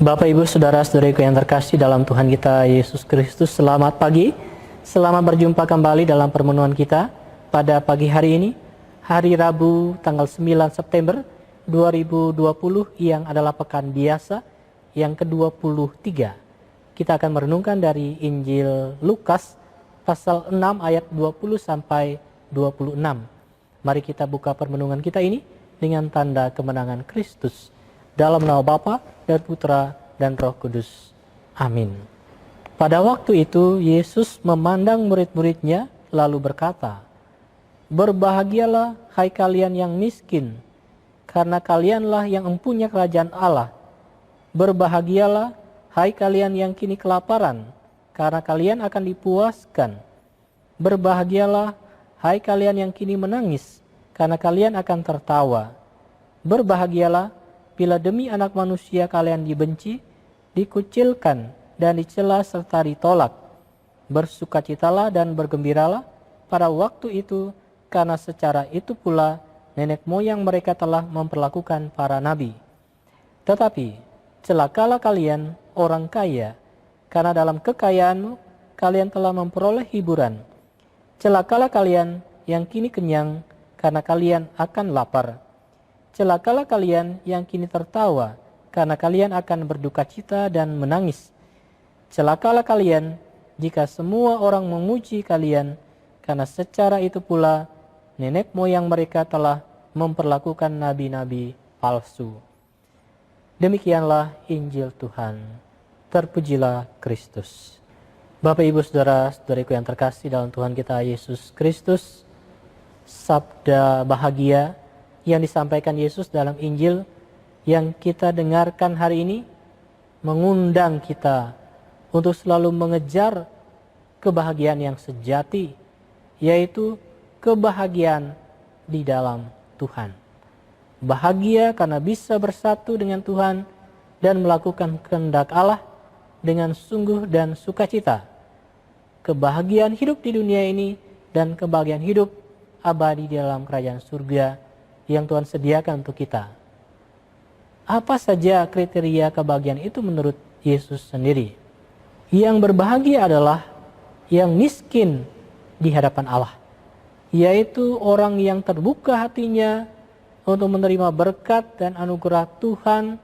Bapak, Ibu, Saudara-saudariku yang terkasih dalam Tuhan kita Yesus Kristus, selamat pagi. Selamat berjumpa kembali dalam permenuhan kita pada pagi hari ini, hari Rabu tanggal 9 September 2020 yang adalah pekan biasa yang ke-23. Kita akan merenungkan dari Injil Lukas pasal 6 ayat 20 sampai 26. Mari kita buka permenungan kita ini dengan tanda kemenangan Kristus. Dalam nama Bapa dan Putra dan Roh Kudus. Amin. Pada waktu itu Yesus memandang murid-muridnya lalu berkata, "Berbahagialah hai kalian yang miskin, karena kalianlah yang empunya kerajaan Allah. Berbahagialah hai kalian yang kini kelaparan, karena kalian akan dipuaskan. Berbahagialah hai kalian yang kini menangis, karena kalian akan tertawa. Berbahagialah bila demi anak manusia kalian dibenci, dikucilkan, dan dicela serta ditolak. Bersukacitalah dan bergembiralah pada waktu itu, karena secara itu pula nenek moyang mereka telah memperlakukan para nabi. Tetapi celakalah kalian orang kaya, karena dalam kekayaanmu kalian telah memperoleh hiburan. Celakalah kalian yang kini kenyang, karena kalian akan lapar. Celakalah kalian yang kini tertawa, karena kalian akan berduka cita dan menangis. Celakalah kalian jika semua orang memuji kalian, karena secara itu pula nenek moyang mereka telah memperlakukan nabi-nabi palsu." Demikianlah Injil Tuhan. Terpujilah Kristus. Bapak, Ibu, Saudara-saudariku yang terkasih dalam Tuhan kita Yesus Kristus, sabda bahagia yang disampaikan Yesus dalam Injil yang kita dengarkan hari ini mengundang kita untuk selalu mengejar kebahagiaan yang sejati, yaitu kebahagiaan di dalam Tuhan. Bahagia karena bisa bersatu dengan Tuhan dan melakukan kehendak Allah dengan sungguh dan sukacita. Kebahagiaan hidup di dunia ini dan kebahagiaan hidup abadi di dalam kerajaan surga yang Tuhan sediakan untuk kita. Apa saja kriteria kebahagiaan itu menurut Yesus sendiri? Yang berbahagia adalah yang miskin di hadapan Allah, yaitu orang yang terbuka hatinya untuk menerima berkat dan anugerah Tuhan,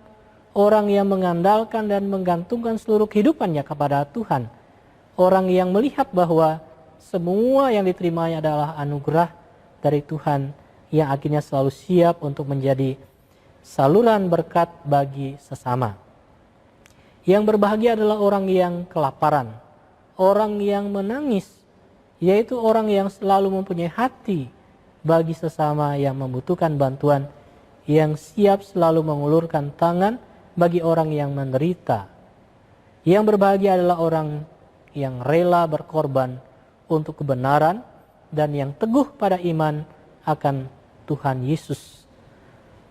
orang yang mengandalkan dan menggantungkan seluruh kehidupannya kepada Tuhan, orang yang melihat bahwa semua yang diterimanya adalah anugerah dari Tuhan, yang akhirnya selalu siap untuk menjadi saluran berkat bagi sesama. Yang berbahagia adalah orang yang kelaparan, orang yang menangis, yaitu orang yang selalu mempunyai hati bagi sesama yang membutuhkan bantuan, yang siap selalu mengulurkan tangan bagi orang yang menderita. Yang berbahagia adalah orang yang rela berkorban untuk kebenaran dan yang teguh pada iman akan Tuhan Yesus.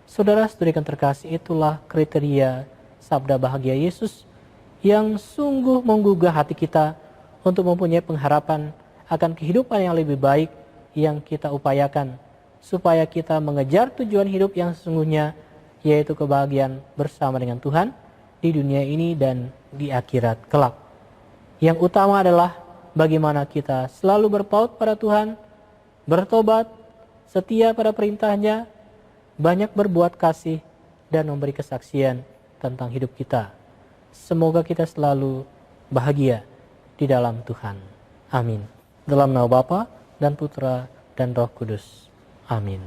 Saudara-saudari yang terkasih, itulah kriteria sabda bahagia Yesus yang sungguh menggugah hati kita untuk mempunyai pengharapan akan kehidupan yang lebih baik yang kita upayakan, supaya kita mengejar tujuan hidup yang sesungguhnya, yaitu kebahagiaan bersama dengan Tuhan di dunia ini dan di akhirat kelak. Yang utama adalah bagaimana kita selalu berpaut pada Tuhan, bertobat, setia pada perintahnya, banyak berbuat kasih, dan memberi kesaksian tentang hidup kita. Semoga kita selalu bahagia di dalam Tuhan. Amin. Dalam nama Bapa dan Putra dan Roh Kudus. Amin.